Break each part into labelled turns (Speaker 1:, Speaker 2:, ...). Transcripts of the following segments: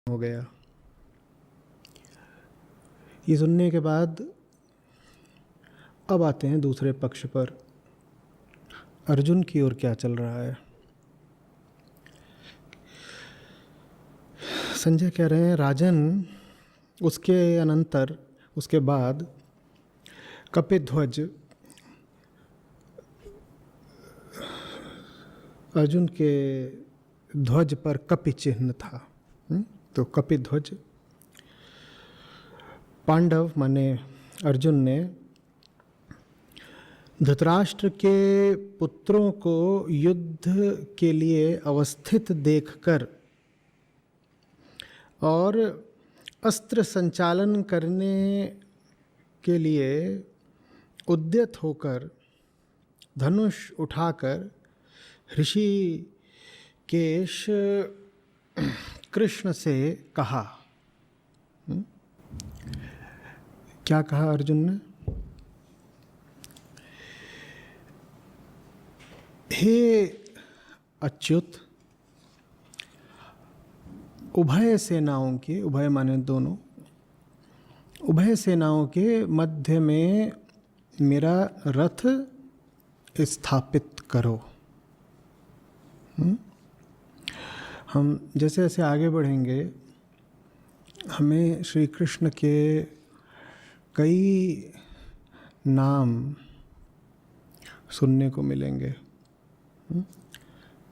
Speaker 1: हो गया। ये सुनने के बाद अब आते हैं दूसरे पक्ष पर, अर्जुन की ओर क्या चल रहा है। संजय कह रहे हैं, राजन, उसके अनंतर, उसके बाद कपिध्वज अर्जुन के ध्वज पर कपि चिन्ह था। तो कपिध्वज पांडव माने अर्जुन ने धृतराष्ट्र के पुत्रों को युद्ध के लिए अवस्थित देखकर और अस्त्र संचालन करने के लिए उद्यत होकर धनुष उठाकर ऋषिकेश कृष्ण से कहा। क्या कहा अर्जुन ने? हे अच्युत, उभय सेनाओं के, उभय माने दोनों, उभय सेनाओं के मध्य में मेरा रथ स्थापित करो। हम जैसे जैसे आगे बढ़ेंगे हमें श्री कृष्ण के कई नाम सुनने को मिलेंगे।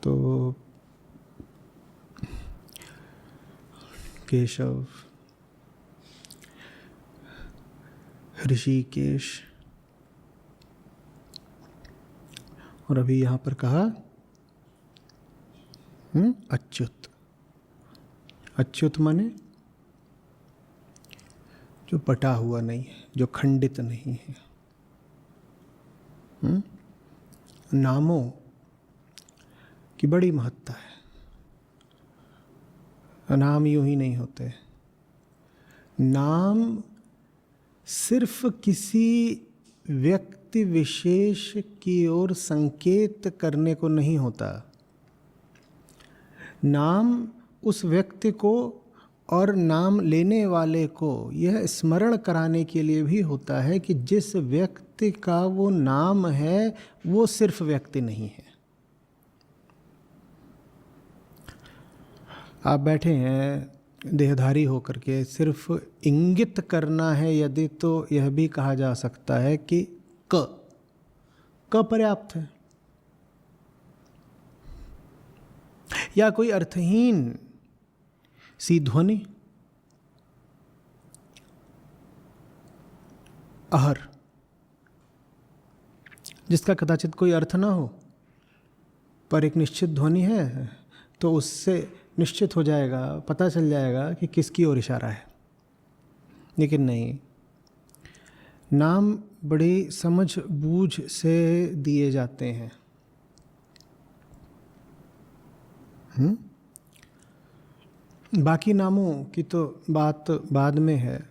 Speaker 1: तो केशव, ऋषिकेश, और अभी यहाँ पर कहा अच्युत। अच्युत माने जो बटा हुआ नहीं है, जो खंडित नहीं है। नामों की बड़ी महत्ता है। नाम यूं ही नहीं होते। नाम सिर्फ किसी व्यक्ति विशेष की ओर संकेत करने को नहीं होता। नाम उस व्यक्ति को और नाम लेने वाले को यह स्मरण कराने के लिए भी होता है कि जिस व्यक्ति का वो नाम है वो सिर्फ व्यक्ति नहीं है। आप बैठे हैं देहधारी होकर के, सिर्फ इंगित करना है यदि, तो यह भी कहा जा सकता है कि क पर्याप्त है। या कोई अर्थहीन सी ध्वनि, अहर, जिसका कदाचित कोई अर्थ ना हो पर एक निश्चित ध्वनि है, तो उससे निश्चित हो जाएगा, पता चल जाएगा कि किसकी ओर इशारा है। लेकिन नहीं, नाम बड़ी समझ बूझ से दिए जाते हैं। बाकी नामों की तो बात बाद में है।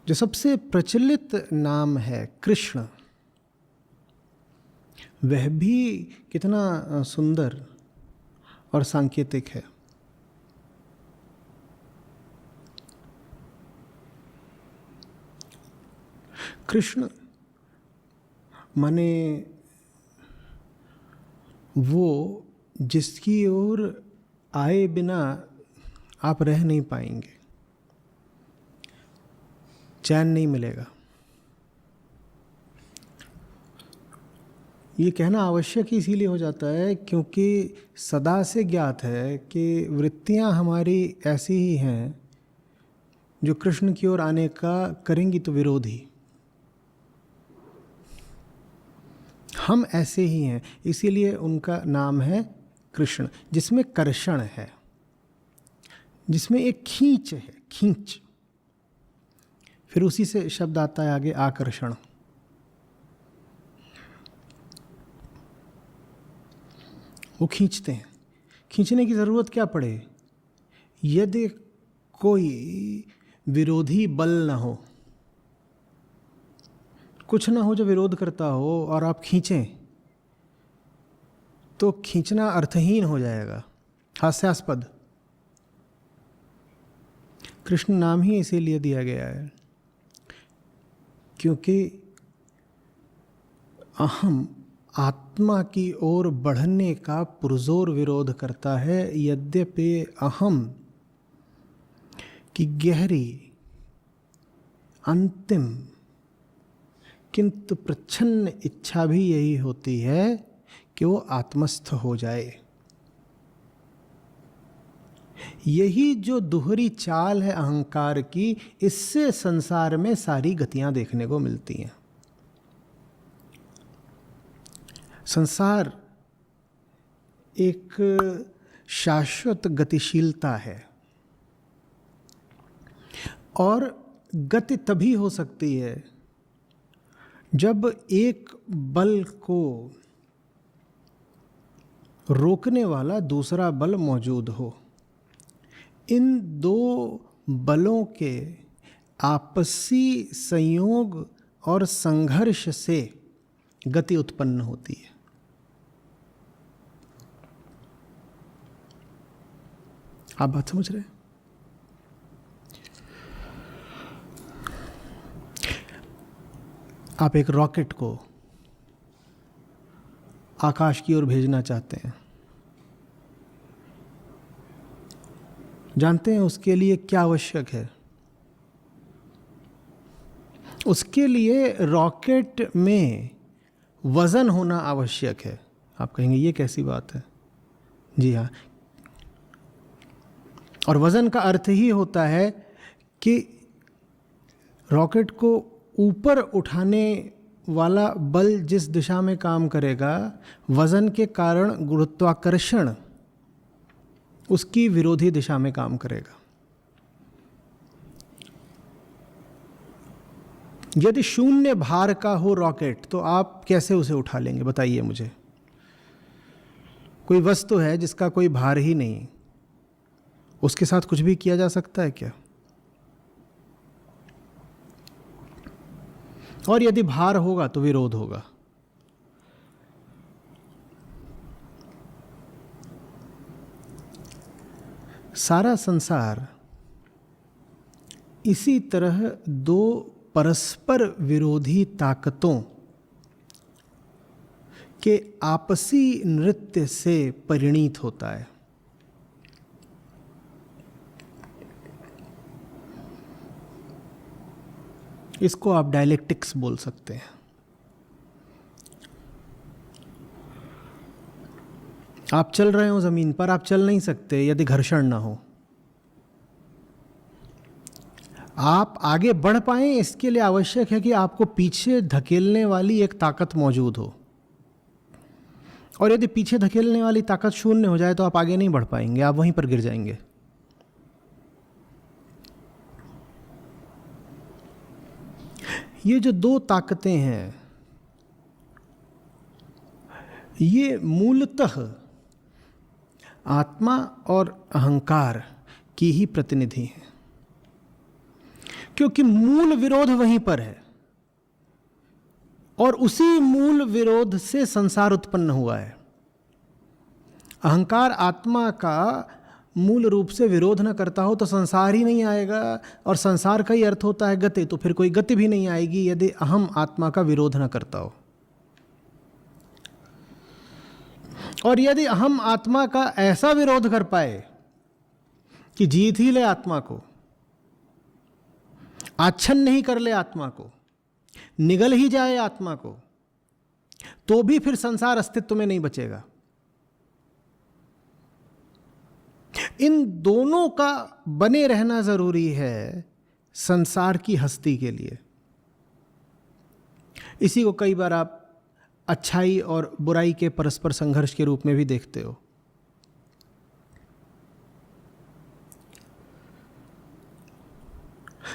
Speaker 1: जो सबसे प्रचलित नाम है कृष्ण, वह भी कितना सुंदर और सांकेतिक है। कृष्ण माने वो जिसकी ओर आए बिना आप रह नहीं पाएंगे, चैन नहीं मिलेगा। ये कहना आवश्यक ही इसीलिए हो जाता है क्योंकि सदा से ज्ञात है कि वृत्तियां हमारी ऐसी ही हैं जो कृष्ण की ओर आने का करेंगी तो विरोधी। हम ऐसे ही हैं, इसीलिए उनका नाम है कृष्ण, जिसमें कर्षण है, जिसमें एक खींच है, खींच। फिर उसी से शब्द आता है आगे आकर्षण। वो खींचते हैं। खींचने की ज़रूरत क्या पड़े? यदि कोई विरोधी बल ना हो, कुछ ना हो जो विरोध करता हो और आप खींचें, तो खींचना अर्थहीन हो जाएगा, हास्यास्पद। कृष्ण नाम ही इसीलिए दिया गया है क्योंकि अहम आत्मा की ओर बढ़ने का पुरजोर विरोध करता है। यद्यपि अहम की गहरी, अंतिम किंतु प्रच्छन्न इच्छा भी यही होती है कि वो आत्मस्थ हो जाए। यही जो दुहरी चाल है अहंकार की, इससे संसार में सारी गतियां देखने को मिलती हैं। संसार एक शाश्वत गतिशीलता है और गति तभी हो सकती है जब एक बल को रोकने वाला दूसरा बल मौजूद हो। इन दो बलों के आपसी संयोग और संघर्ष से गति उत्पन्न होती है। आप बात समझ रहे हैं? आप एक रॉकेट को आकाश की ओर भेजना चाहते हैं, जानते हैं उसके लिए क्या आवश्यक है? उसके लिए रॉकेट में वजन होना आवश्यक है। आप कहेंगे ये कैसी बात है? जी हाँ, और वजन का अर्थ ही होता है कि रॉकेट को ऊपर उठाने वाला बल जिस दिशा में काम करेगा, वजन के कारण गुरुत्वाकर्षण उसकी विरोधी दिशा में काम करेगा। यदि शून्य भार का हो रॉकेट तो आप कैसे उसे उठा लेंगे? बताइए मुझे। कोई वस्तु है जिसका कोई भार ही नहीं, उसके साथ कुछ भी किया जा सकता है क्या? और यदि भार होगा तो विरोध होगा। सारा संसार इसी तरह दो परस्पर विरोधी ताकतों के आपसी नृत्य से परिणीत होता है। इसको आप डायलेक्टिक्स बोल सकते हैं। आप चल रहे हो जमीन पर, आप चल नहीं सकते यदि घर्षण ना हो। आप आगे बढ़ पाएं इसके लिए आवश्यक है कि आपको पीछे धकेलने वाली एक ताकत मौजूद हो, और यदि पीछे धकेलने वाली ताकत शून्य हो जाए तो आप आगे नहीं बढ़ पाएंगे, आप वहीं पर गिर जाएंगे। ये जो दो ताकतें हैं ये मूलतः आत्मा और अहंकार की ही प्रतिनिधि हैं, क्योंकि मूल विरोध वहीं पर है और उसी मूल विरोध से संसार उत्पन्न हुआ है। अहंकार आत्मा का मूल रूप से विरोध न करता हो तो संसार ही नहीं आएगा, और संसार का ही अर्थ होता है गति, तो फिर कोई गति भी नहीं आएगी यदि अहम आत्मा का विरोध न करता हो। और यदि अहम आत्मा का ऐसा विरोध कर पाए कि जीत ही ले आत्मा को, आच्छन्न ही कर ले आत्मा को, निगल ही जाए आत्मा को, तो भी फिर संसार अस्तित्व में नहीं बचेगा। इन दोनों का बने रहना जरूरी है संसार की हस्ती के लिए। इसी को कई बार आप अच्छाई और बुराई के परस्पर संघर्ष के रूप में भी देखते हो।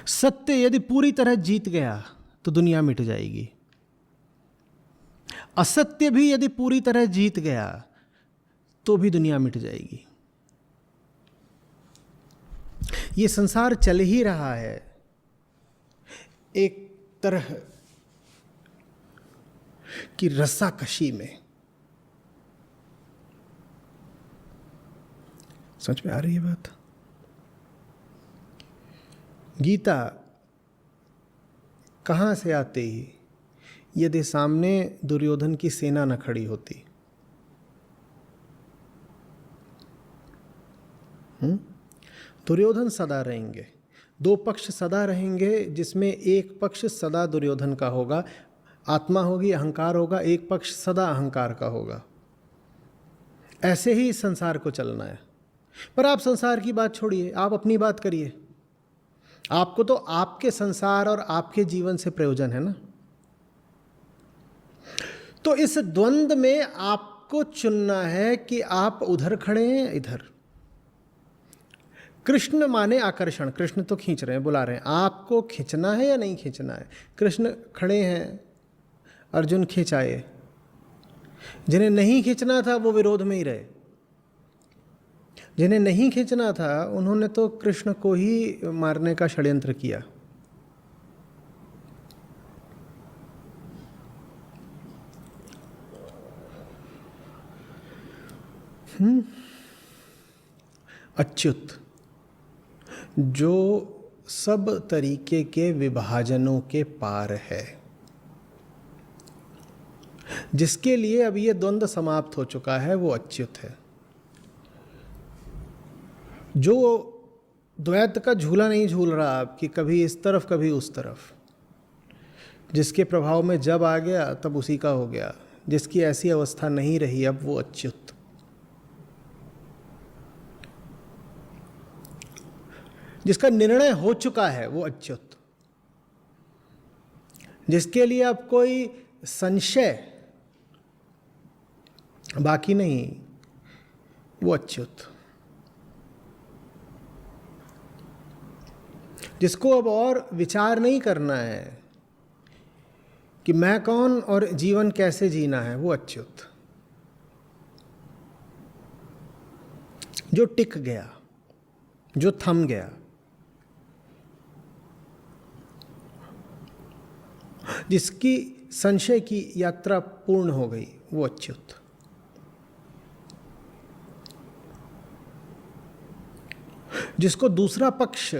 Speaker 1: सत्य यदि पूरी तरह जीत गया तो दुनिया मिट जाएगी, असत्य भी यदि पूरी तरह जीत गया तो भी दुनिया मिट जाएगी। ये संसार चल ही रहा है एक तरह की रस्साकशी में। समझ में आ रही है बात? गीता कहाँ से आती यदि सामने दुर्योधन की सेना न खड़ी होती? दुर्योधन सदा रहेंगे, दो पक्ष सदा रहेंगे, जिसमें एक पक्ष सदा दुर्योधन का होगा, आत्मा होगी, अहंकार होगा, एक पक्ष सदा अहंकार का होगा। ऐसे ही इस संसार को चलना है। पर आप संसार की बात छोड़िए, आप अपनी बात करिए। आपको तो आपके संसार और आपके जीवन से प्रयोजन है ना। तो इस द्वंद्व में आपको चुनना है कि आप उधर खड़े हैं, इधर। कृष्ण माने आकर्षण, कृष्ण तो खींच रहे हैं, बुला रहे हैं, आपको खींचना है या नहीं खींचना है? कृष्ण खड़े हैं, अर्जुन खींचाए। जिन्हें नहीं खींचना था वो विरोध में ही रहे। जिन्हें नहीं खींचना था उन्होंने तो कृष्ण को ही मारने का षड्यंत्र किया। अच्युत जो सब तरीके के विभाजनों के पार है, जिसके लिए अब ये द्वंद्व समाप्त हो चुका है, वो अच्युत है। जो द्वैत का झूला नहीं झूल रहा अब कि कभी इस तरफ कभी उस तरफ, जिसके प्रभाव में जब आ गया तब उसी का हो गया, जिसकी ऐसी अवस्था नहीं रही, अब वो अच्युत। जिसका निर्णय हो चुका है वो अच्युत। जिसके लिए अब कोई संशय बाकी नहीं, वो अच्युत। जिसको अब और विचार नहीं करना है कि मैं कौन और जीवन कैसे जीना है, वो अच्युत। जो टिक गया, जो थम गया, जिसकी संशय की यात्रा पूर्ण हो गई, वो अच्युत। जिसको दूसरा पक्ष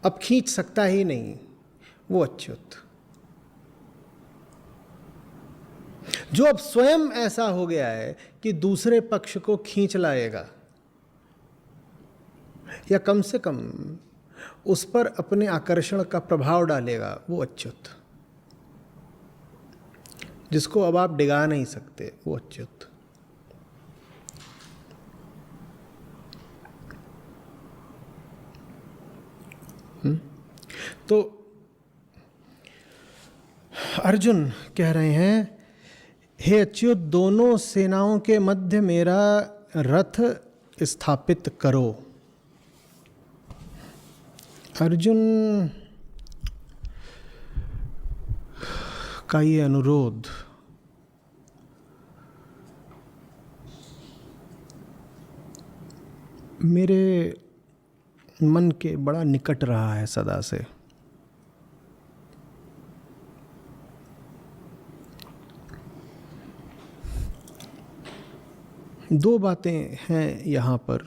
Speaker 1: अब खींच सकता ही नहीं, वो अच्युत। जो अब स्वयं ऐसा हो गया है कि दूसरे पक्ष को खींच लाएगा, या कम से कम उस पर अपने आकर्षण का प्रभाव डालेगा, वो अच्युत। जिसको अब आप डिगा नहीं सकते, वो अच्युत। तो अर्जुन कह रहे हैं, हे अच्युत, दोनों सेनाओं के मध्य मेरा रथ स्थापित करो। अर्जुन का ये अनुरोध मेरे मन के बड़ा निकट रहा है सदा से। दो बातें हैं यहाँ पर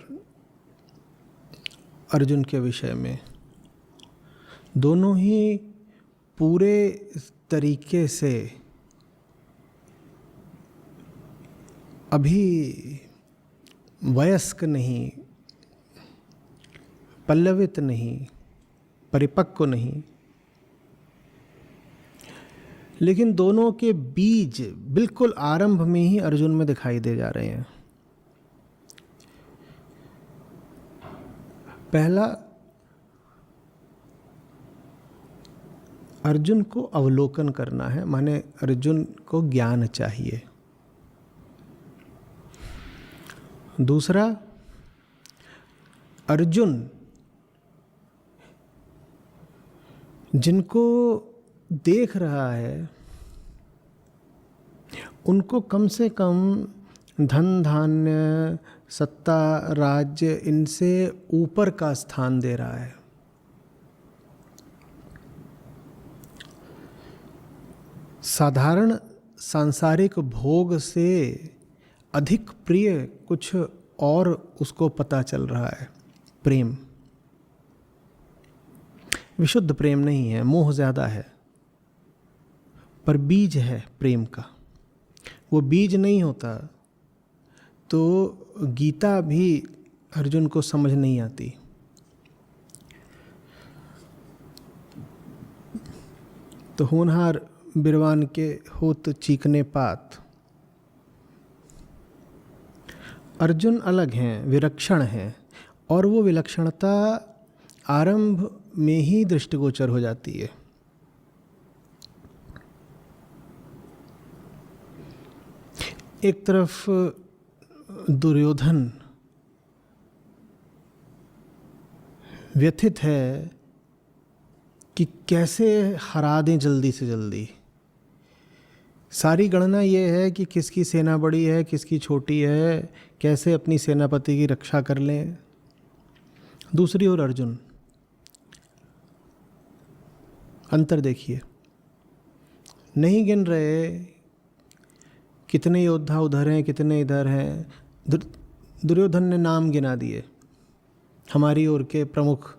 Speaker 1: अर्जुन के विषय में, दोनों ही पूरे तरीके से अभी वयस्क नहीं, पल्लवित नहीं, परिपक्व नहीं, लेकिन दोनों के बीज बिल्कुल आरंभ में ही अर्जुन में दिखाई दे जा रहे हैं। पहला, अर्जुन को अवलोकन करना है, माने अर्जुन को ज्ञान चाहिए। दूसरा, अर्जुन जिनको देख रहा है उनको कम से कम धन धान्य, सत्ता, राज्य, इनसे ऊपर का स्थान दे रहा है। साधारण सांसारिक भोग से अधिक प्रिय कुछ और उसको पता चल रहा है, प्रेम। विशुद्ध प्रेम नहीं है, मोह ज़्यादा है, पर बीज है प्रेम का। वो बीज नहीं होता तो गीता भी अर्जुन को समझ नहीं आती। तो होनहार बिरवान के होत चीकने पात। अर्जुन अलग हैं, विलक्षण हैं, और वो विलक्षणता आरंभ में ही दृष्टिगोचर हो जाती है। एक तरफ दुर्योधन व्यथित है कि कैसे हरा दें जल्दी से जल्दी। सारी गणना ये है कि किसकी सेना बड़ी है, किसकी छोटी है, कैसे अपनी सेनापति की रक्षा कर लें। दूसरी ओर अर्जुन, अंतर देखिए, नहीं गिन रहे कितने योद्धा उधर हैं, कितने इधर हैं। दुर्योधन ने नाम गिना दिए, हमारी ओर के प्रमुख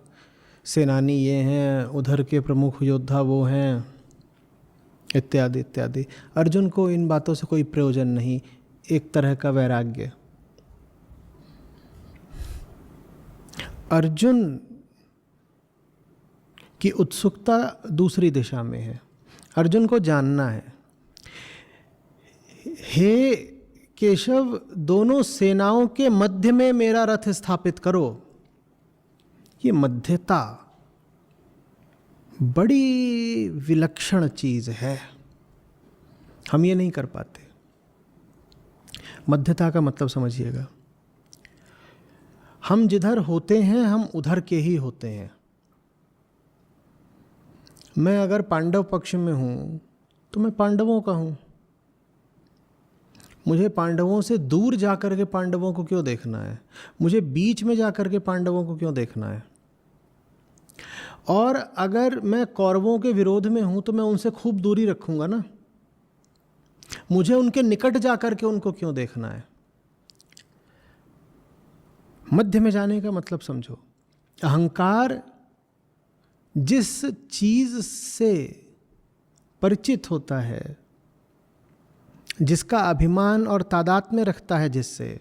Speaker 1: सेनानी ये हैं, उधर के प्रमुख योद्धा वो हैं, इत्यादि इत्यादि। अर्जुन को इन बातों से कोई प्रयोजन नहीं, एक तरह का वैराग्य। अर्जुन की उत्सुकता दूसरी दिशा में है। अर्जुन को जानना है, हे केशव, दोनों सेनाओं के मध्य में मेरा रथ स्थापित करो। ये मध्यता बड़ी विलक्षण चीज है, हम ये नहीं कर पाते। मध्यता का मतलब समझिएगा, हम जिधर होते हैं हम उधर के ही होते हैं। मैं अगर पांडव पक्ष में हूं तो मैं पांडवों का हूं। मुझे पांडवों से दूर जाकर के पांडवों को क्यों देखना है? मुझे बीच में जाकर के पांडवों को क्यों देखना है? और अगर मैं कौरवों के विरोध में हूं तो मैं उनसे खूब दूरी रखूंगा ना। मुझे उनके निकट जाकर के उनको क्यों देखना है? मध्य में जाने का मतलब समझो। अहंकार जिस चीज से परिचित होता है, जिसका अभिमान और तादात्म्य रखता है जिससे,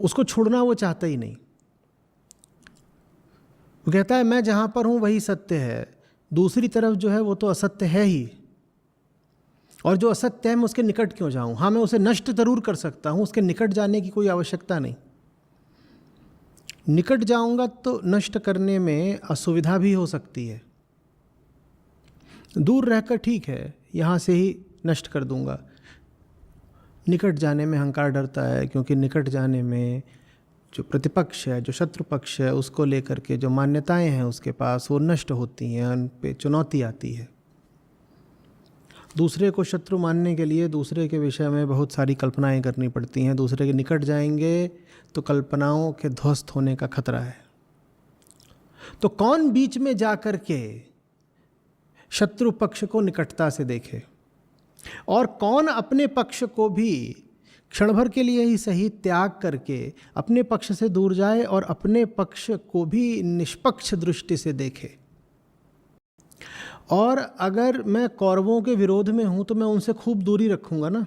Speaker 1: उसको छोड़ना वो चाहता ही नहीं। वो कहता है मैं जहां पर हूं वही सत्य है, दूसरी तरफ जो है वो तो असत्य है ही, और जो असत्य है मैं उसके निकट क्यों जाऊं? हाँ, मैं उसे नष्ट जरूर कर सकता हूं, उसके निकट जाने की कोई आवश्यकता नहीं। निकट जाऊंगा तो नष्ट करने में असुविधा भी हो सकती है। दूर रहकर ठीक है, यहां से ही नष्ट कर दूंगा। निकट जाने में अहंकार डरता है, क्योंकि निकट जाने में जो प्रतिपक्ष है, जो शत्रु पक्ष है, उसको लेकर के जो मान्यताएं हैं उसके पास, वो नष्ट होती हैं, उन पे चुनौती आती है। दूसरे को शत्रु मानने के लिए दूसरे के विषय में बहुत सारी कल्पनाएं करनी पड़ती हैं। दूसरे के निकट जाएंगे तो कल्पनाओं के ध्वस्त होने का खतरा है। तो कौन बीच में जाकर के शत्रु पक्ष को निकटता से देखे, और कौन अपने पक्ष को भी क्षण भर के लिए ही सही त्याग करके अपने पक्ष से दूर जाए और अपने पक्ष को भी निष्पक्ष दृष्टि से देखे। और अगर मैं कौरवों के विरोध में हूं तो मैं उनसे खूब दूरी रखूंगा ना।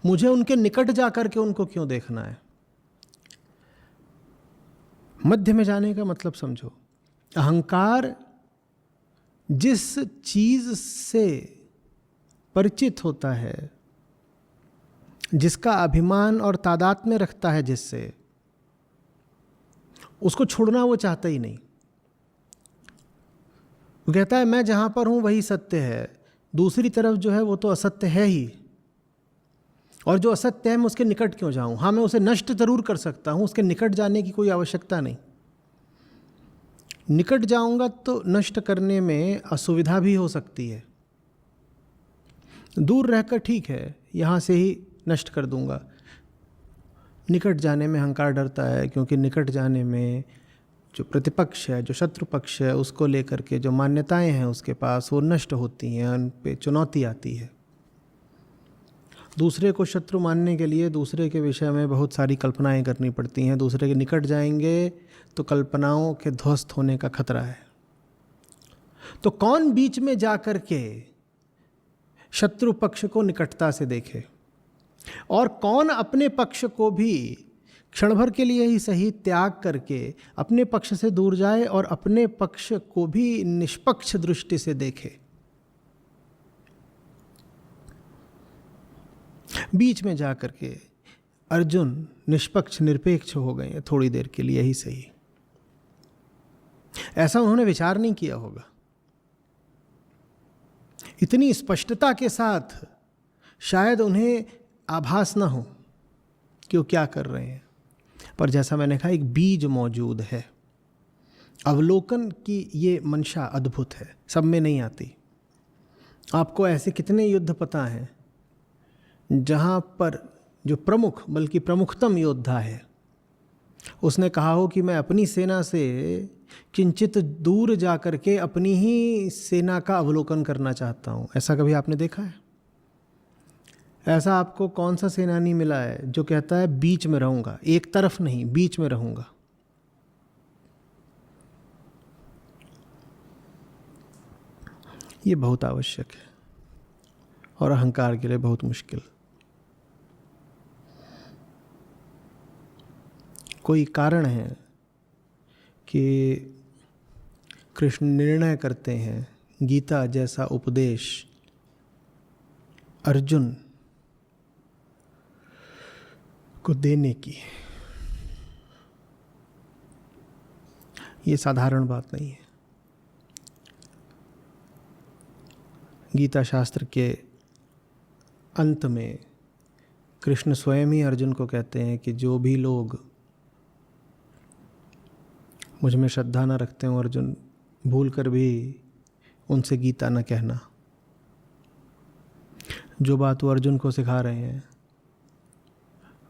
Speaker 1: मुझे उनके निकट जाकर के उनको क्यों देखना है? मध्य में जाने का मतलब समझो। अहंकार जिस चीज से परिचित होता है, जिसका अभिमान और तादात्म्य रखता है जिससे, उसको छोड़ना वो चाहता ही नहीं। वो कहता है मैं जहां पर हूं वही सत्य है, दूसरी तरफ जो है वो तो असत्य है ही, और जो असत्य है मैं उसके निकट क्यों जाऊं? हाँ, मैं उसे नष्ट जरूर कर सकता हूं, उसके निकट जाने की कोई आवश्यकता नहीं। निकट जाऊंगा तो नष्ट करने में असुविधा भी हो सकती है। दूर रहकर ठीक है, यहां से ही नष्ट कर दूंगा। निकट जाने में अहंकार डरता है, क्योंकि निकट जाने में जो प्रतिपक्ष है, जो शत्रु पक्ष है, उसको लेकर के जो मान्यताएं हैं उसके पास, वो नष्ट होती हैं, उन पे चुनौती आती है। दूसरे को शत्रु मानने के लिए दूसरे के विषय में बहुत सारी कल्पनाएं करनी पड़ती हैं। दूसरे के निकट जाएंगे तो कल्पनाओं के ध्वस्त होने का खतरा है। तो कौन बीच में जाकर के शत्रु पक्ष को निकटता से देखे, और कौन अपने पक्ष को भी क्षण भर के लिए ही सही त्याग करके अपने पक्ष से दूर जाए और अपने पक्ष को भी निष्पक्ष दृष्टि से देखे। बीच में जाकर के अर्जुन निष्पक्ष निरपेक्ष हो गए थोड़ी देर के लिए ही सही। ऐसा उन्होंने विचार नहीं किया होगा। इतनी स्पष्टता के साथ शायद उन्हें आभास ना हो कि वो क्या कर रहे हैं, पर जैसा मैंने कहा एक बीज मौजूद है। अवलोकन की ये मंशा अद्भुत है, सब में नहीं आती। आपको ऐसे कितने युद्ध पता हैं जहाँ पर जो प्रमुख बल्कि प्रमुखतम योद्धा है उसने कहा हो कि मैं अपनी सेना से किंचित दूर जा कर के अपनी ही सेना का अवलोकन करना चाहता हूँ। ऐसा कभी आपने देखा है? ऐसा आपको कौन सा सेनानी मिला है जो कहता है बीच में रहूँगा, एक तरफ नहीं, बीच में रहूँगा? ये बहुत आवश्यक है और अहंकार के लिए बहुत मुश्किल। कोई कारण है कि कृष्ण निर्णय करते हैं गीता जैसा उपदेश अर्जुन को देने की। ये साधारण बात नहीं है। गीता शास्त्र के अंत में कृष्ण स्वयं ही अर्जुन को कहते हैं कि जो भी लोग मुझ में श्रद्धा न रखते हो अर्जुन, भूल कर भी उनसे गीता न कहना। जो बात वो अर्जुन को सिखा रहे हैं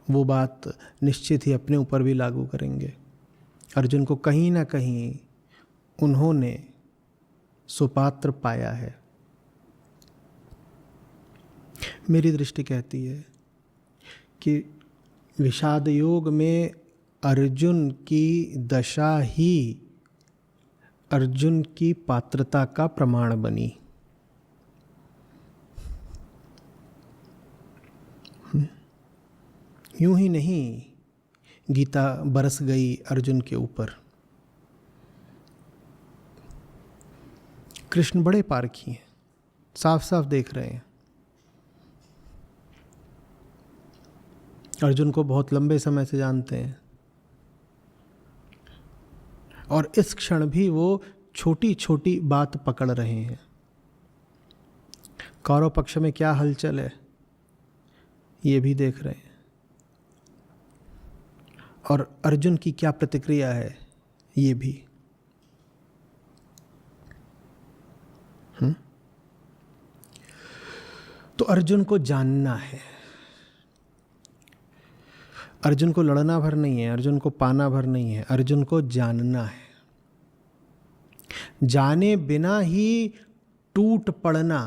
Speaker 1: वो बात निश्चित ही अपने ऊपर भी लागू करेंगे। अर्जुन को कहीं ना कहीं उन्होंने सुपात्र पाया है। मेरी दृष्टि कहती है कि विषाद योग में अर्जुन की दशा ही अर्जुन की पात्रता का प्रमाण बनी। यूं ही नहीं गीता बरस गई अर्जुन के ऊपर। कृष्ण बड़े पारखी हैं, साफ साफ देख रहे हैं। अर्जुन को बहुत लंबे समय से जानते हैं और इस क्षण भी वो छोटी छोटी बात पकड़ रहे हैं। कौरव पक्ष में क्या हलचल है ये भी देख रहे हैं और अर्जुन की क्या प्रतिक्रिया है ये भी। तो अर्जुन को जानना है। अर्जुन को लड़ना भर नहीं है, अर्जुन को पाना भर नहीं है, अर्जुन को जानना है। जाने बिना ही टूट पड़ना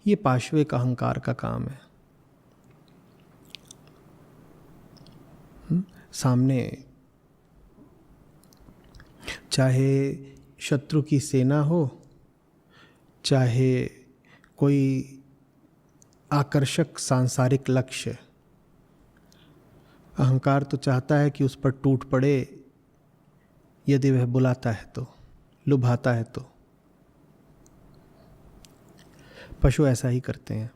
Speaker 1: ये पाश्विक अहंकार का काम है। सामने चाहे शत्रु की सेना हो, चाहे कोई आकर्षक सांसारिक लक्ष्य, अहंकार तो चाहता है कि उस पर टूट पड़े यदि वह बुलाता है तो, लुभाता है तो। पशु ऐसा ही करते हैं।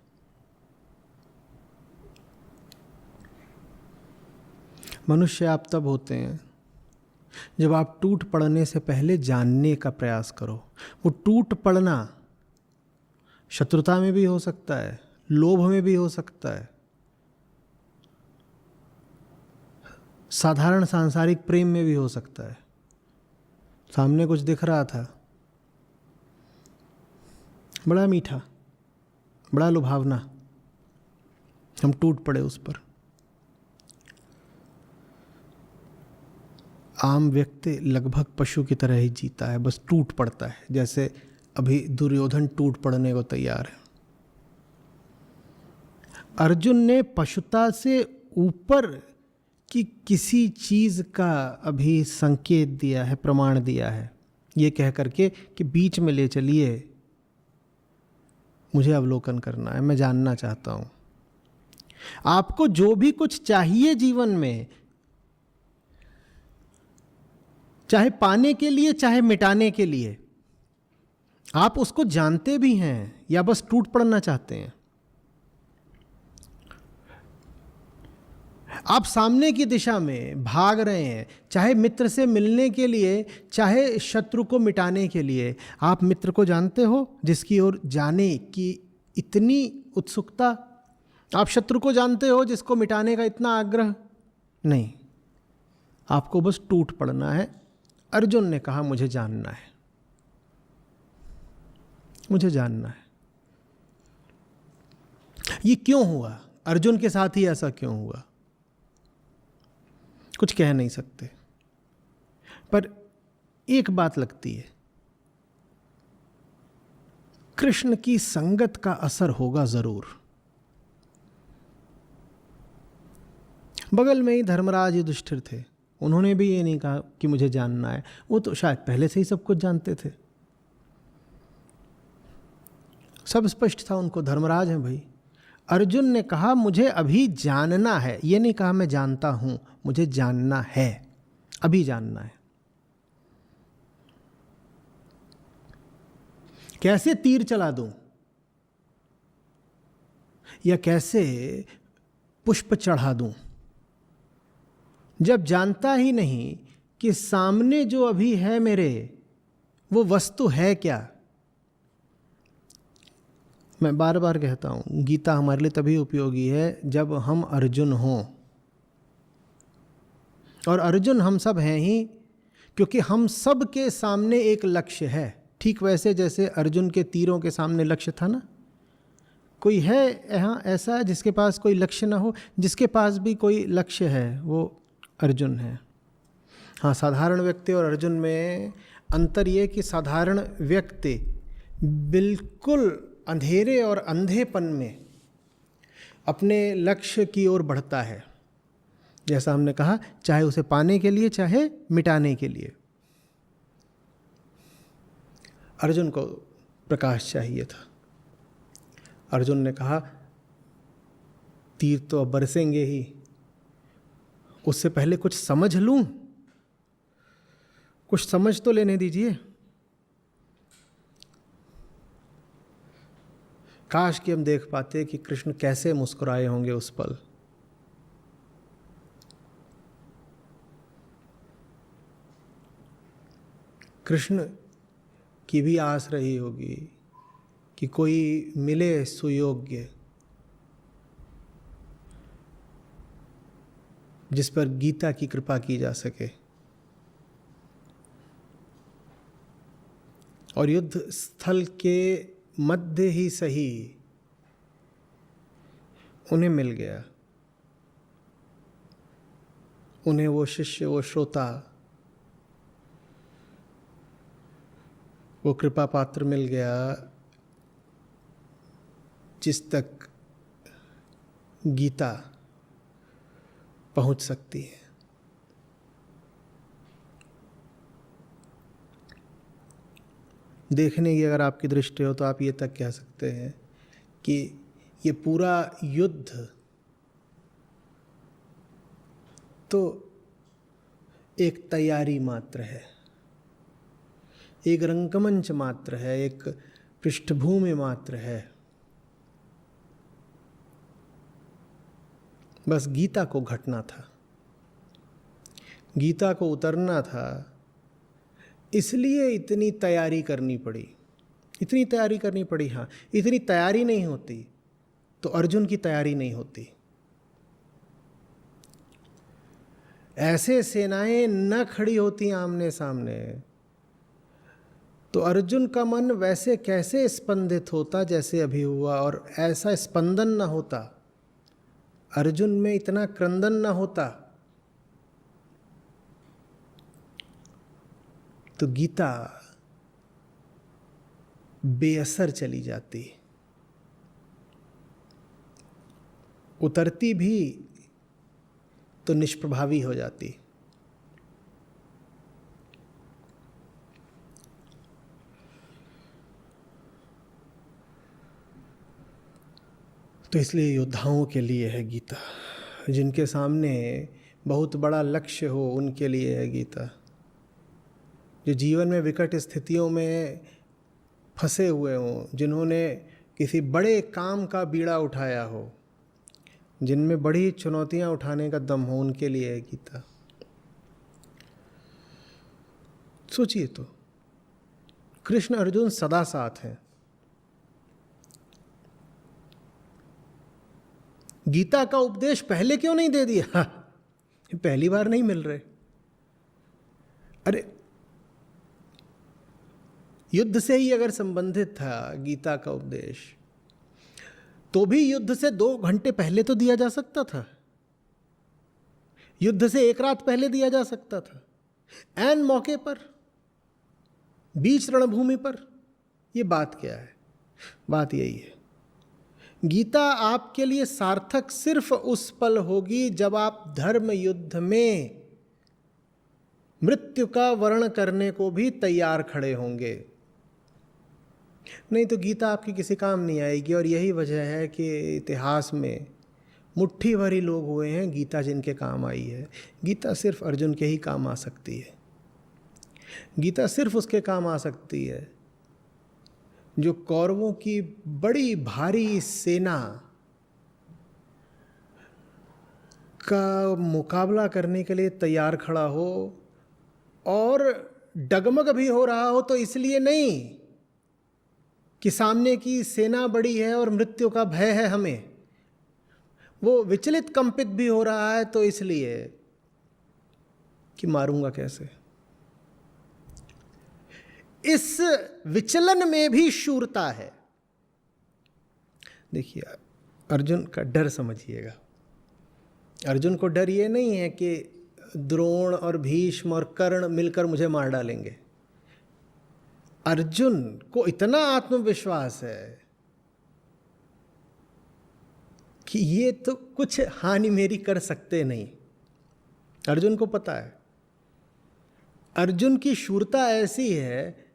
Speaker 1: मनुष्य आप तब होते हैं जब आप टूट पड़ने से पहले जानने का प्रयास करो। वो टूट पड़ना शत्रुता में भी हो सकता है, लोभ में भी हो सकता है, साधारण सांसारिक प्रेम में भी हो सकता है। सामने कुछ दिख रहा था, बड़ा मीठा, बड़ा लुभावना, हम टूट पड़े उस पर। आम व्यक्ति लगभग पशु की तरह ही जीता है, बस टूट पड़ता है। जैसे अभी दुर्योधन टूट पड़ने को तैयार है। अर्जुन ने पशुता से ऊपर की किसी चीज का अभी संकेत दिया है, प्रमाण दिया है, ये कह करके कि बीच में ले चलिए, मुझे अवलोकन करना है, मैं जानना चाहता हूं। आपको जो भी कुछ चाहिए जीवन में, चाहे पाने के लिए चाहे मिटाने के लिए, आप उसको जानते भी हैं या बस टूट पड़ना चाहते हैं। आप सामने की दिशा में भाग रहे हैं, चाहे मित्र से मिलने के लिए चाहे शत्रु को मिटाने के लिए। आप मित्र को जानते हो जिसकी ओर जाने की इतनी उत्सुकता, आप शत्रु को जानते हो जिसको मिटाने का इतना आग्रह नहीं, आपको बस टूट पड़ना है। अर्जुन ने कहा मुझे जानना है, मुझे जानना है। ये क्यों हुआ? अर्जुन के साथ ही ऐसा क्यों हुआ? कुछ कह नहीं सकते, पर एक बात लगती है, कृष्ण की संगत का असर होगा जरूर। बगल में ही धर्मराज युधिष्ठिर थे, उन्होंने भी ये नहीं कहा कि मुझे जानना है, वो तो शायद पहले से ही सब कुछ जानते थे, सब स्पष्ट था उनको, धर्मराज हैं भाई। अर्जुन ने कहा मुझे अभी जानना है, ये नहीं कहा मैं जानता हूं, मुझे जानना है, अभी जानना है। कैसे तीर चला दूं या कैसे पुष्प चढ़ा दूं, जब जानता ही नहीं कि सामने जो अभी है मेरे, वो वस्तु है क्या। मैं बार बार कहता हूं, गीता हमारे लिए तभी उपयोगी है जब हम अर्जुन हों, और अर्जुन हम सब हैं ही, क्योंकि हम सब के सामने एक लक्ष्य है। ठीक वैसे जैसे अर्जुन के तीरों के सामने लक्ष्य था ना। कोई है यहाँ ऐसा जिसके पास कोई लक्ष्य ना हो? जिसके पास भी कोई लक्ष्य है वो अर्जुन है। हाँ, साधारण व्यक्ति और अर्जुन में अंतर ये कि साधारण व्यक्ति बिल्कुल अंधेरे और अंधेपन में अपने लक्ष्य की ओर बढ़ता है, जैसा हमने कहा, चाहे उसे पाने के लिए चाहे मिटाने के लिए। अर्जुन को प्रकाश चाहिए था। अर्जुन ने कहा तीर तो अब बरसेंगे ही, उससे पहले कुछ समझ लूं, कुछ समझ तो लेने दीजिए। काश कि हम देख पाते कि कृष्ण कैसे मुस्कुराए होंगे उस पल। कृष्ण की भी आस रही होगी कि कोई मिले सुयोग्य, जिस पर गीता की कृपा की जा सके। और युद्ध स्थल के मध्य ही सही उन्हें मिल गया, उन्हें वो शिष्य, वो श्रोता, वो कृपा पात्र मिल गया जिस तक गीता पहुंच सकती है। देखने की अगर आपकी दृष्टि हो तो आप ये तक कह सकते हैं कि ये पूरा युद्ध तो एक तैयारी मात्र है, एक रंगमंच मात्र है, एक पृष्ठभूमि मात्र है। बस गीता को घटना था, गीता को उतरना था, इसलिए इतनी तैयारी करनी पड़ी, इतनी तैयारी करनी पड़ी। हाँ, इतनी तैयारी नहीं होती तो अर्जुन की तैयारी नहीं होती। ऐसे सेनाएं न खड़ी होती आमने सामने तो अर्जुन का मन वैसे कैसे स्पंदित होता जैसे अभी हुआ, और ऐसा स्पंदन न होता, अर्जुन में इतना क्रंदन न होता, तो गीता बेअसर चली जाती। उतरती भी तो निष्प्रभावी हो जाती। तो इसलिए योद्धाओं के लिए है गीता, जिनके सामने बहुत बड़ा लक्ष्य हो उनके लिए है गीता, जो जीवन में विकट स्थितियों में फंसे हुए हों, जिन्होंने किसी बड़े काम का बीड़ा उठाया हो, जिनमें बड़ी चुनौतियां उठाने का दम हो, उनके लिए है गीता। सोचिए तो, कृष्ण अर्जुन सदा साथ हैं। गीता का उपदेश पहले क्यों नहीं दे दिया? पहली बार नहीं मिल रहे। अरे युद्ध से ही अगर संबंधित था गीता का उपदेश, तो भी युद्ध से 2 घंटे पहले तो दिया जा सकता था, युद्ध से 1 रात पहले दिया जा सकता था, ऐन मौके पर, बीच रणभूमि पर। यह बात क्या है? बात यही है, गीता आपके लिए सार्थक सिर्फ उस पल होगी जब आप धर्म युद्ध में मृत्यु का वर्ण करने को भी तैयार खड़े होंगे। नहीं तो गीता आपकी किसी काम नहीं आएगी। और यही वजह है कि इतिहास में मुट्ठी भरी लोग हुए हैं गीता जिनके काम आई है। गीता सिर्फ अर्जुन के ही काम आ सकती है। गीता सिर्फ उसके काम आ सकती है जो कौरवों की बड़ी भारी सेना का मुकाबला करने के लिए तैयार खड़ा हो, और डगमग भी हो रहा हो तो इसलिए नहीं कि सामने की सेना बड़ी है और मृत्यु का भय है हमें, वो विचलित कंपित भी हो रहा है तो इसलिए कि मारूंगा कैसे। इस विचलन में भी शूरता है। देखिए, अर्जुन का डर समझिएगा। अर्जुन को डर ये नहीं है कि द्रोण और भीष्म और कर्ण मिलकर मुझे मार डालेंगे। अर्जुन को इतना आत्मविश्वास है कि ये तो कुछ हानि मेरी कर सकते नहीं। अर्जुन को पता है, अर्जुन की शूरता ऐसी है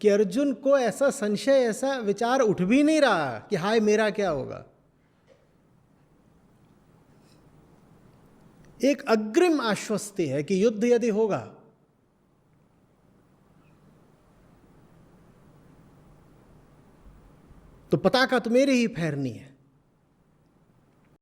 Speaker 1: कि अर्जुन को ऐसा संशय, ऐसा विचार उठ भी नहीं रहा कि हाय मेरा क्या होगा। एक अग्रिम आश्वस्ति है कि युद्ध यदि होगा तो पताका तो मेरे ही फहरनी है।